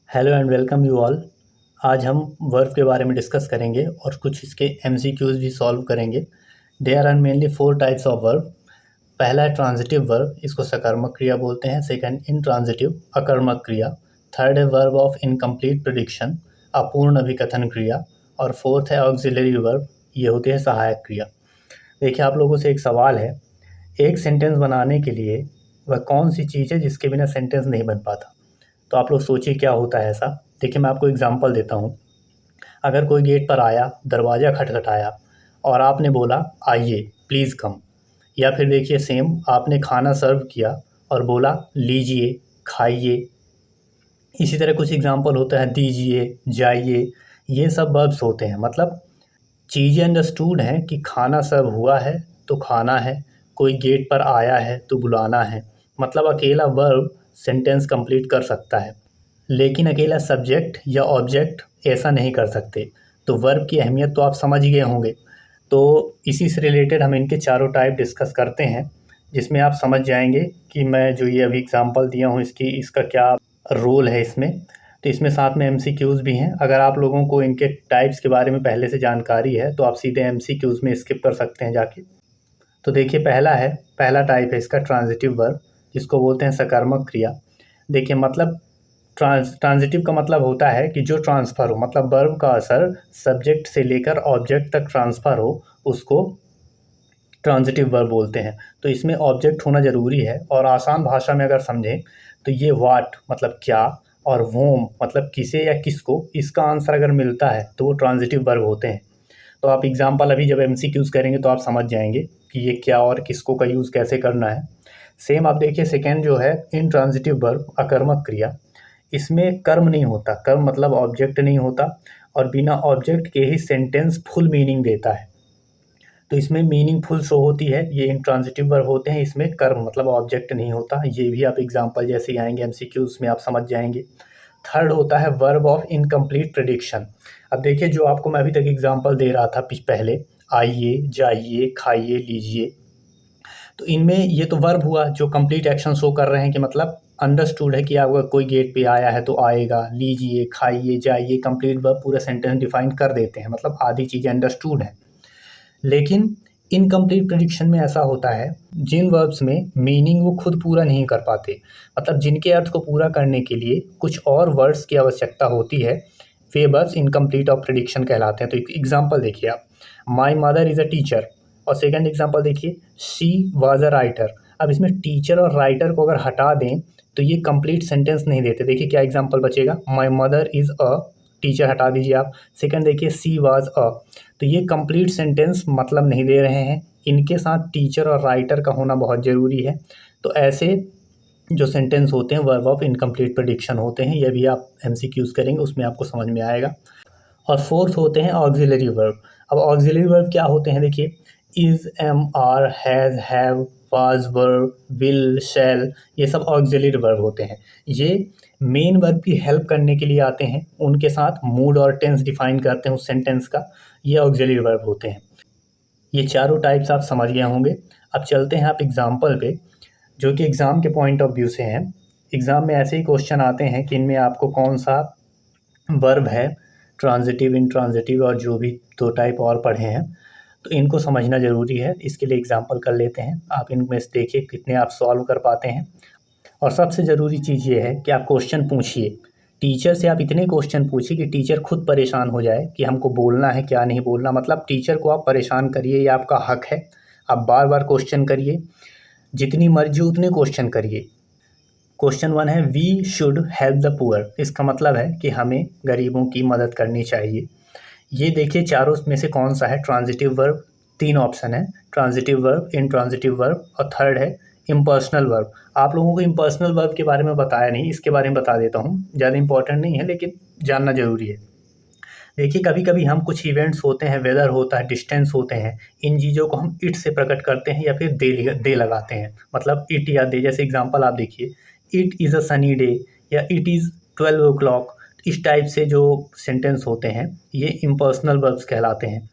Hello and welcome you all. आज हम verb के बारे में डिस्कस करेंगे और कुछ इसके एमसीक्यूज भी सॉल्व करेंगे। There are mainly 4 types of verb. पहला है ट्रांजिटिव वर्ब, इसको सकर्मक क्रिया बोलते हैं। सेकंड इनट्रांजिटिव, अकर्मक क्रिया। थर्ड है वर्ब ऑफ इनकम्प्लीट प्रेडिक्शन, अपूर्ण अभिकथन क्रिया। और फोर्थ है ऑक्सिलरी वर्ब, ये होती है सहायक क्रिया। देखिए, आप लोगों से एक सवाल है, एक सेंटेंस बनाने के लिए वह कौन सी चीज़ है जिसके बिना सेंटेंस नहीं बन पाता। तो आप लोग सोचिए क्या होता है ऐसा। देखिए, मैं आपको एग्जांपल देता हूँ। अगर कोई गेट पर आया, दरवाज़ा खटखटाया और आपने बोला आइए प्लीज़ कम। या फिर देखिए सेम, आपने खाना सर्व किया और बोला लीजिए खाइए। इसी तरह कुछ एग्जांपल होता है दीजिए, जाइए। ये सब वर्ब्स होते हैं, मतलब चीज़ें अंडरस्टूड हैं कि खाना सर्व हुआ है तो खाना है, कोई गेट पर आया है तो बुलाना है। मतलब अकेला वर्ब सेंटेंस कंप्लीट कर सकता है, लेकिन अकेला सब्जेक्ट या ऑब्जेक्ट ऐसा नहीं कर सकते। तो वर्ब की अहमियत तो आप समझ ही गए होंगे। तो इसी से रिलेटेड हम इनके चारों टाइप डिस्कस करते हैं, जिसमें आप समझ जाएंगे कि मैं जो ये अभी एग्जांपल दिया हूँ इसका क्या रोल है इसमें। तो इसमें साथ में एमसीक्यूज़ भी हैं। अगर आप लोगों को इनके टाइप्स के बारे में पहले से जानकारी है तो आप सीधे एमसीक्यूज़ में स्किप कर सकते हैं जाके। तो देखिए, पहला टाइप है इसका ट्रांजिटिव वर्ब, जिसको बोलते हैं सकर्मक क्रिया। देखिए, मतलब ट्रांजिटिव का मतलब होता है कि जो ट्रांसफ़र हो, मतलब वर्ब का असर सब्जेक्ट से लेकर ऑब्जेक्ट तक ट्रांसफ़र हो, उसको ट्रांजिटिव वर्ब बोलते हैं। तो इसमें ऑब्जेक्ट होना ज़रूरी है, और आसान भाषा में अगर समझें तो ये व्हाट मतलब क्या, और वोम मतलब किसे या किसको, इसका आंसर अगर मिलता है तो वो ट्रांजिटिव वर्ब होते हैं। तो आप एग्जांपल अभी जब एमसीक्यूज़ करेंगे तो आप समझ जाएंगे कि ये क्या और किसको का यूज़ कैसे करना है। सेम आप देखिए सेकेंड जो है इनट्रांजिटिव वर्ब, अकर्मक क्रिया। इसमें कर्म नहीं होता, कर्म मतलब ऑब्जेक्ट नहीं होता, और बिना ऑब्जेक्ट के ही सेंटेंस फुल मीनिंग देता है। तो इसमें मीनिंगफुल शो होती है, ये इंट्रांजिटिव वर्ब होते हैं। इसमें कर्म मतलब ऑब्जेक्ट नहीं होता, ये भी आप एग्जांपल जैसे ही आएंगे एमसीक्यूज़ में आप समझ जाएंगे। थर्ड होता है वर्ब ऑफ इनकम्प्लीट प्रेडिक्शन। अब देखिए, जो आपको मैं अभी तक एग्जांपल दे रहा था पहले, आइए, जाइए, खाइए, लीजिए, तो इनमें ये तो वर्ब हुआ जो कंप्लीट एक्शन शो कर रहे हैं कि मतलब अंडरस्टूड है कि अगर कोई गेट पे आया है तो आएगा, लीजिए, खाइए, जाइए, कंप्लीट वर्ब पूरा सेंटेंस डिफाइन कर देते हैं, मतलब आधी चीज़ें अंडरस्टूड हैं। लेकिन इनकम्प्लीट प्रेडिक्शन में ऐसा होता है, जिन वर्ब्स में मीनिंग वो खुद पूरा नहीं कर पाते, मतलब जिनके अर्थ को पूरा करने के लिए कुछ और वर्ड्स की आवश्यकता होती है, वे वर्ब्स इनकम्प्लीट ऑफ प्रेडिक्शन कहलाते हैं। तो एक एग्जांपल देखिए आप, my mother is a teacher, और सेकंड एग्जांपल देखिए, शी वाज अ राइटर। अब इसमें टीचर और राइटर को अगर हटा दें तो ये कंप्लीट सेंटेंस नहीं देते। देखिए क्या एग्जांपल बचेगा, my mother is a, teacher हटा दीजिए आप। सेकंड देखिए, सी वाज अ, तो ये कंप्लीट सेंटेंस मतलब नहीं दे रहे हैं। इनके साथ टीचर और राइटर का होना बहुत ज़रूरी है। तो ऐसे जो सेंटेंस होते हैं वर्ब ऑफ इनकम्प्लीट प्रेडिक्शन होते हैं। ये भी आप एमसीक्यूज़ करेंगे उसमें आपको समझ में आएगा। और फोर्थ होते हैं ऑक्सिलरी वर्ब। अब ऑक्सिलरी वर्ब क्या होते हैं, देखिए, is, am, are, has, have, was, were, will, shall, ये सब ऑक्सिलरी वर्ब होते हैं। ये मेन वर्ब की हेल्प करने के लिए आते हैं, उनके साथ मूड और टेंस डिफाइन करते हैं उस सेंटेंस का। ये ऑक्सिलरी वर्ब होते हैं। ये चारों टाइप्स आप समझ गए होंगे। अब चलते हैं आप एग्जाम्पल पे, जो कि एग्ज़ाम के पॉइंट ऑफ व्यू से हैं। एग्ज़ाम में ऐसे ही क्वेश्चन आते हैं कि इनमें आपको कौन सा वर्ब है, ट्रांजिटिव, इंट्रांजिटिव और जो भी 2 टाइप और पढ़े हैं, तो इनको समझना ज़रूरी है। इसके लिए एग्जांपल कर लेते हैं। आप इनमें से देखिए कितने आप सॉल्व कर पाते हैं। और सबसे ज़रूरी चीज़ ये है कि आप क्वेश्चन पूछिए। टीचर से आप इतने क्वेश्चन पूछिए कि टीचर खुद परेशान हो जाए कि हमको बोलना है क्या नहीं बोलना। मतलब टीचर को आप परेशान करिए, ये आपका हक है। आप बार बार क्वेश्चन करिए, जितनी मर्जी उतने क्वेश्चन करिए। क्वेश्चन 1 है, we should help the poor. इसका मतलब है कि हमें गरीबों की मदद करनी चाहिए। ये देखिए चारों में से कौन सा है ट्रांजिटिव वर्ब। 3 ऑप्शन है, ट्रांजिटिव वर्ब, इनट्रांजिटिव वर्ब और थर्ड है इम्पर्सनल वर्ब। आप लोगों को इम्पर्सनल वर्ब के बारे में बताया नहीं, इसके बारे में बता देता हूँ। ज़्यादा इंपॉर्टेंट नहीं है लेकिन जानना ज़रूरी है। देखिए, कभी कभी हम कुछ इवेंट्स होते हैं, वेदर होता है, डिस्टेंस होते हैं, इन चीज़ों को हम इट से प्रकट करते हैं या फिर दे लगाते हैं। मतलब इट या दे, जैसे एग्जांपल आप देखिए, it is a sunny day या इट इज़ 12 o'clock। इस टाइप से जो सेंटेंस होते हैं ये इम्पर्सनल वर्ब्स कहलाते हैं।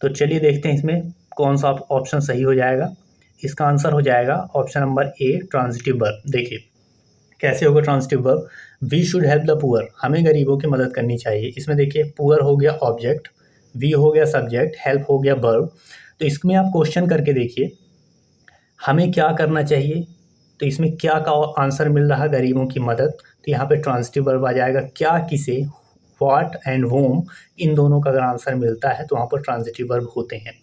तो चलिए देखते हैं इसमें कौन सा ऑप्शन सही हो जाएगा। इसका आंसर हो जाएगा option number A, transitive verb. देखिए कैसे होगा transitive verb. We should help the poor, हमें गरीबों की मदद करनी चाहिए। इसमें देखिए पुअर हो गया ऑब्जेक्ट, वी हो गया सब्जेक्ट, हेल्प हो गया वर्ब। तो इसमें आप क्वेश्चन करके देखिए हमें क्या करना चाहिए, तो इसमें क्या का आंसर मिल रहा है, गरीबों की मदद। तो यहाँ पे ट्रांजिटिव वर्ब आ जाएगा, क्या किसे, व्हाट एंड होम, इन दोनों का अगर आंसर मिलता है तो वहाँ पर ट्रांजिटिव वर्ब होते हैं।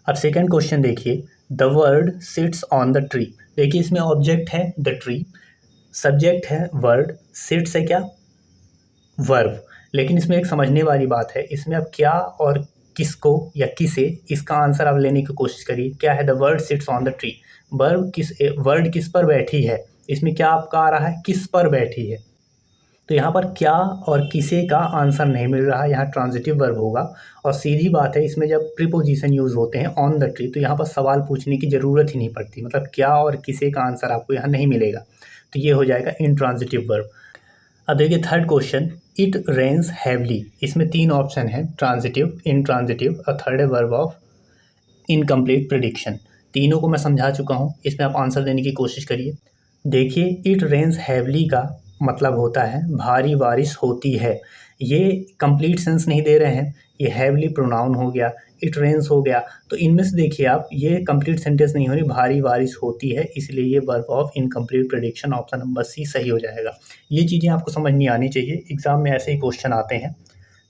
अब सेकंड क्वेश्चन देखिए, the word sits on the tree. देखिए इसमें ऑब्जेक्ट है द ट्री, सब्जेक्ट है वर्ड, सिट्स है क्या, वर्ब। लेकिन इसमें एक समझने वाली बात है, इसमें अब क्या और किसको या किसे, इसका आंसर आप लेने की कोशिश करिए। क्या है, the word sits on the tree, word किस पर बैठी है, इसमें क्या आपका आ रहा है, किस पर बैठी है। तो यहाँ पर क्या और किसे का आंसर नहीं मिल रहा, यहाँ ट्रांजिटिव वर्ब होगा। और सीधी बात है, इसमें जब प्रीपोजिशन यूज़ होते हैं ऑन द ट्री तो यहाँ पर सवाल पूछने की ज़रूरत ही नहीं पड़ती, मतलब क्या और किसे का आंसर आपको यहाँ नहीं मिलेगा। तो ये हो जाएगा इनट्रांजिटिव वर्ब। अब देखिए third question, it rains heavily. इसमें तीन ऑप्शन है, ट्रांजिटिव, इनट्रांजिटिव और थर्ड है वर्ब ऑफ इनकम्प्लीट प्रेडिक्शन। तीनों को मैं समझा चुका हूँ, इसमें आप आंसर देने की कोशिश करिए। देखिए इट रेन्स हैवली का मतलब होता है भारी बारिश होती है। ये कंप्लीट सेंस नहीं दे रहे हैं, ये हैवली प्रोनाउन हो गया, इट रेन्स हो गया। तो इनमें से देखिए आप, ये कंप्लीट सेंटेंस नहीं हो रही, भारी बारिश होती है, इसलिए ये verb of incomplete prediction option number C सही हो जाएगा। ये चीज़ें आपको समझ नहीं आनी चाहिए, एग्जाम में ऐसे ही क्वेश्चन आते हैं।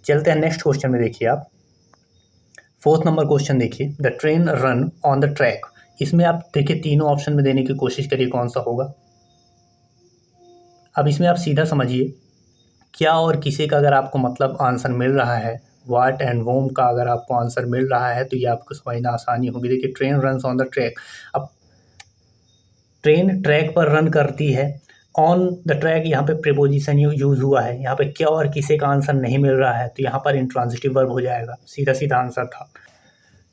चलते हैं नेक्स्ट क्वेश्चन में। देखिए आप फोर्थ नंबर क्वेश्चन देखिए, the train run on the track. इसमें आप देखिए तीनों ऑप्शन में देने की कोशिश करिए कौन सा होगा। अब इसमें आप सीधा समझिए, क्या और किसे का अगर आपको मतलब आंसर मिल रहा है, वाट एंड वोम का अगर आपको आंसर मिल रहा है तो ये आपको समझना आसानी होगी। देखिए train runs on the track, अब ट्रेन ट्रैक पर रन करती है, ऑन द ट्रैक यहाँ पे प्रीपोजिशन यूज़ हुआ है, यहाँ पे क्या और किसे का आंसर नहीं मिल रहा है, तो यहाँ पर इंट्रांजिटिव वर्ब हो जाएगा, सीधा सीधा आंसर था।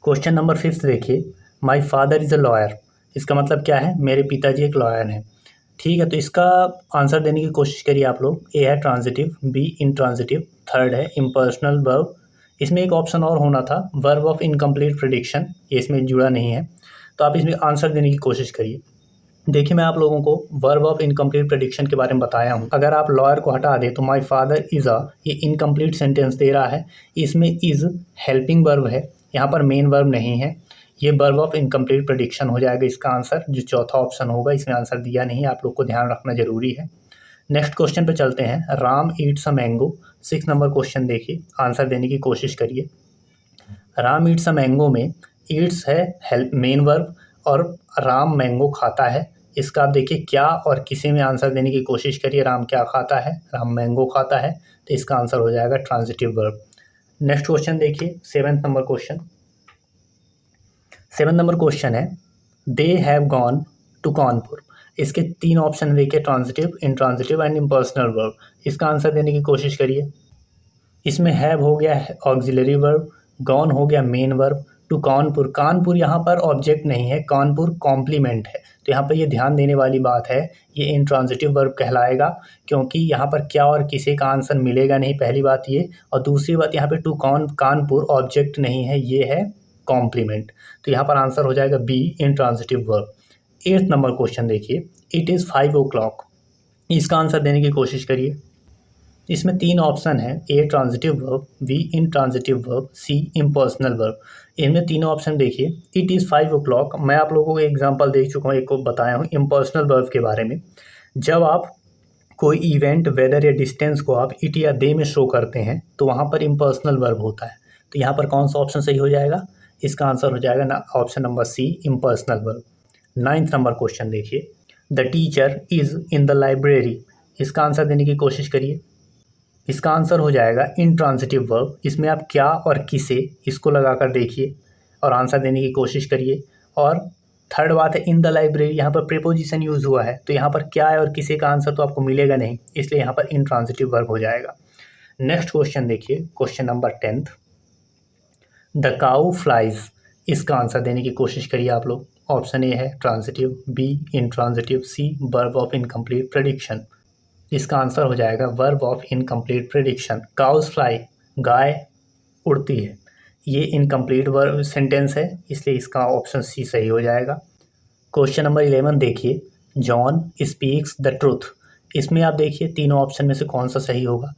क्वेश्चन नंबर 5 देखिए, my father is a lawyer. इसका मतलब क्या है, मेरे पिताजी एक लॉयर हैं। ठीक है, तो इसका आंसर देने की कोशिश करिए आप लोग। ए है ट्रांजिटिव, बी इनट्रांजिटिव, थर्ड है इम्पर्सनल वर्ब। इसमें एक ऑप्शन और होना था, वर्ब ऑफ इनकम्प्लीट प्रेडिक्शन, ये इसमें जुड़ा नहीं है। तो आप इसमें आंसर देने की कोशिश करिए। देखिए मैं आप लोगों को वर्ब ऑफ इनकम्प्लीट प्रेडिक्शन के बारे में बताया हूँ। अगर आप लॉयर को हटा दें तो माई फादर इज़ अ, ये इनकम्प्लीट सेंटेंस दे रहा है, इसमें इज़ हेल्पिंग वर्ब है, यहाँ पर मेन वर्ब नहीं है, ये वर्ब ऑफ इनकम्प्लीट प्रेडिक्शन हो जाएगा इसका आंसर, जो चौथा ऑप्शन होगा। इसमें आंसर दिया नहीं है, आप लोग को ध्यान रखना जरूरी है। नेक्स्ट क्वेश्चन पे चलते हैं, Ram Yeats a mango. 6 number question देखिए, आंसर देने की कोशिश करिए। राम ईट्स अ मैंगो में ईट्स है हेल्प मेन वर्ब और राम मैंगो खाता है। इसका आप देखिए क्या और किसी में आंसर देने की कोशिश करिए। राम क्या खाता है, राम मैंगो खाता है, तो इसका आंसर हो जाएगा ट्रांजिटिव वर्ब। नेक्स्ट क्वेश्चन देखिए, 7 नंबर क्वेश्चन। 7 नंबर क्वेश्चन है, they have gone to Kanpur. इसके 3 ऑप्शन देखिए, transitive, intransitive and impersonal verb. इसका आंसर देने की कोशिश करिए। इसमें हैव हो गया ऑक्सिलरी वर्ब, गॉन हो गया main verb, to Kanpur, Kanpur यहाँ पर ऑब्जेक्ट नहीं है, कानपुर कॉम्प्लीमेंट है। तो यहाँ पर ये ध्यान देने वाली बात है, ये इनट्रांजिटिव वर्ब कहलाएगा, क्योंकि यहाँ पर क्या और किसी का आंसर मिलेगा नहीं, पहली बात ये। और दूसरी बात, यहाँ पे टू कानपुर ऑब्जेक्ट नहीं है, ये है कॉम्प्लीमेंट। तो यहाँ पर आंसर हो जाएगा B intransitive verb. 8 number question देखिए, इट इज़ 5 o'clock। इसका आंसर देने की कोशिश करिए। इसमें 3 ऑप्शन है, A transitive verb, B intransitive verb, C impersonal verb. इनमें तीनों ऑप्शन देखिए। इट इज़ 5 o'clock, मैं आप लोगों को एग्जांपल दे चुका हूँ, एक को बताया हूँ इम्पर्सनल वर्ब के बारे में। जब आप कोई इवेंट, वेदर या डिस्टेंस को आप इट या दे में शो करते हैं तो वहाँ पर इम्पर्सनल वर्ब होता है। तो यहाँ पर कौन सा ऑप्शन सही हो जाएगा, इसका आंसर हो जाएगा ना option number C impersonal verb. 9th number question देखिए, the teacher is in the library. इसका आंसर देने की कोशिश करिए। इसका आंसर हो जाएगा इनट्रांजिटिव वर्ब। इसमें आप क्या और किसे, इसको लगाकर देखिए और आंसर देने की कोशिश करिए। और थर्ड बात है इन द लाइब्रेरी, यहाँ पर प्रीपोजिशन यूज़ हुआ है, तो यहाँ पर क्या है और किसे का आंसर तो आपको मिलेगा नहीं, इसलिए यहाँ पर इनट्रांजिटिव वर्ब हो जाएगा। नेक्स्ट क्वेश्चन देखिए, question number 10th, the cow flies. इसका आंसर देने की कोशिश करिए आप लोग। ऑप्शन ए है transitive, B intransitive, C verb of incomplete prediction. इसका आंसर हो जाएगा verb of incomplete prediction. Cows fly, गाय उड़ती है, ये इनकम्प्लीट वर्ब सेंटेंस है, इसलिए इसका ऑप्शन सी सही हो जाएगा। क्वेश्चन नंबर 11 देखिए, जॉन स्पीक्स द ट्रूथ। इसमें आप देखिए तीनों ऑप्शन में से कौन सा सही होगा।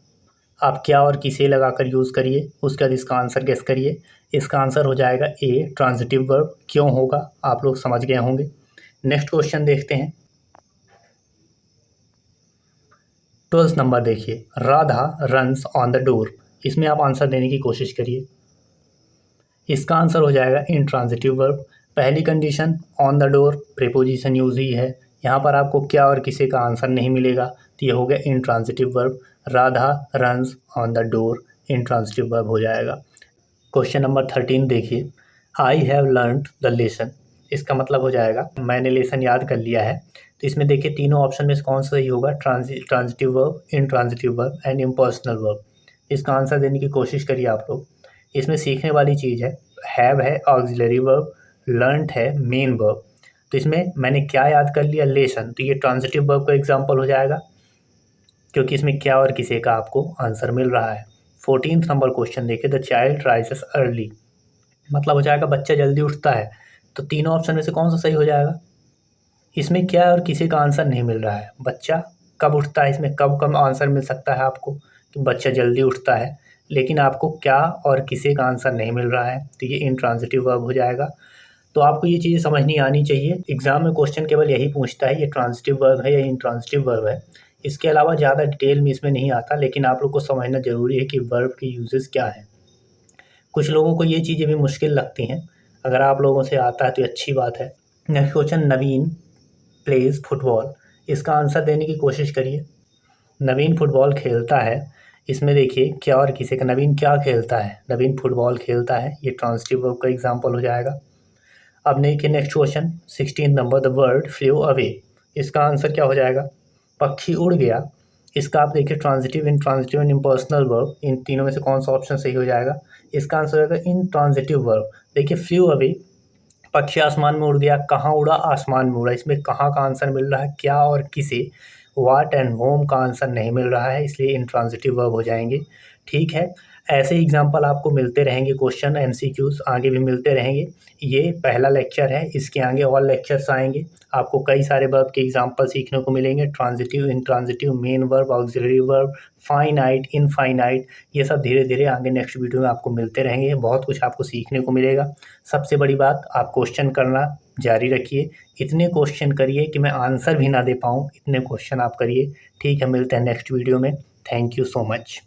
आप क्या और किसे लगाकर यूज़ करिए, उसके बाद इसका आंसर गेस करिए। इसका आंसर हो जाएगा ए ट्रांजिटिव वर्ब। क्यों होगा आप लोग समझ गए होंगे। नेक्स्ट क्वेश्चन देखते हैं। 12th नंबर देखिए, Radha runs on the door. इसमें आप आंसर देने की कोशिश करिए। इसका आंसर हो जाएगा इन ट्रांजिटिव वर्ब। पहली condition on the door preposition use ही है, यहाँ पर आपको क्या और किसे का आंसर नहीं मिलेगा, तो ये हो गया intransitive verb. Radha runs on the door intransitive verb हो जाएगा। क्वेश्चन नंबर 13 देखिए, I have learned the lesson. इसका मतलब हो जाएगा मैंने लेसन याद कर लिया है। तो इसमें देखिए तीनों ऑप्शन में से कौन सा सही होगा, transitive verb, in transitive verb and impersonal verb. इसका आंसर देने की कोशिश करिए आप लोग। इसमें सीखने वाली चीज़ है, हैव है ऑक्सिलरी वर्ब, लर्नड है मेन वर्ब। तो इसमें मैंने क्या याद कर लिया, लेसन, तो ये ट्रांजिटिव वर्ब का एग्जाम्पल हो जाएगा, क्योंकि इसमें क्या और किसे का आपको आंसर मिल रहा है। 14th नंबर क्वेश्चन देखिए, द चाइल्ड राइजेस अर्ली। मतलब हो जाएगा बच्चा जल्दी उठता है। तो तीनों ऑप्शन में से कौन सा सही हो जाएगा। इसमें क्या और किसी का आंसर नहीं मिल रहा है। बच्चा कब उठता है, इसमें कब कब आंसर मिल सकता है आपको कि बच्चा जल्दी उठता है, लेकिन आपको क्या और किसी का आंसर नहीं मिल रहा है, तो ये इंट्रांजिटिव वर्ब हो जाएगा। तो आपको ये चीज़ें समझनी आनी चाहिए। एग्जाम में क्वेश्चन केवल यही पूछता है ये ट्रांजिटिव वर्ब है या इंट्रांजिटिव वर्ब है। इसके अलावा ज़्यादा डिटेल में इसमें नहीं आता, लेकिन आप लोग को समझना ज़रूरी है कि वर्ब के यूजेस क्या हैं। कुछ लोगों को ये चीज़ें भी मुश्किल लगती हैं, अगर आप लोगों से आता है तो अच्छी बात है। नेक्स्ट क्वेश्चन, नवीन प्लेज फुटबॉल। इसका आंसर देने की कोशिश करिए। नवीन फुटबॉल खेलता है, इसमें देखिए क्या और किसे का, नवीन क्या खेलता है, नवीन फुटबॉल खेलता है, ये ट्रांजिटिव वर्ब का एग्जाम्पल हो जाएगा। अब देखिए next question 16 number, the word flew away. इसका आंसर क्या हो जाएगा, पक्षी उड़ गया। इसका आप देखिए transitive, intransitive and impersonal verb, इन तीनों में से कौन सा ऑप्शन सही हो जाएगा। इसका आंसर हो जाएगा इन ट्रांजिटिव वर्ब। देखिए फ्लू अवे, पक्षी आसमान में उड़ गया, कहाँ उड़ा, आसमान में उड़ा। इसमें कहाँ का आंसर मिल रहा है, क्या और किसे। वाट एंड होम का आंसर नहीं मिल रहा है, इसलिए इंट्रांजिटिव वर्ब हो जाएंगे। ठीक है, ऐसे एग्जाम्पल आपको मिलते रहेंगे, क्वेश्चन एमसीक्यूज आगे भी मिलते रहेंगे। ये पहला लेक्चर है, इसके आगे और लेक्चर्स आएंगे। आपको कई सारे वर्ब के एग्जाम्पल सीखने को मिलेंगे, transitive, intransitive, main verb, auxiliary verb, finite, infinite, ये सब धीरे धीरे आगे नेक्स्ट वीडियो में आपको मिलते रहेंगे। बहुत कुछ आपको सीखने को मिलेगा। सबसे बड़ी बात, आप क्वेश्चन करना जारी रखिए। इतने क्वेश्चन करिए कि मैं आंसर भी ना दे पाऊँ, इतने क्वेश्चन आप करिए। ठीक है, मिलते हैं नेक्स्ट वीडियो में। Thank you so much.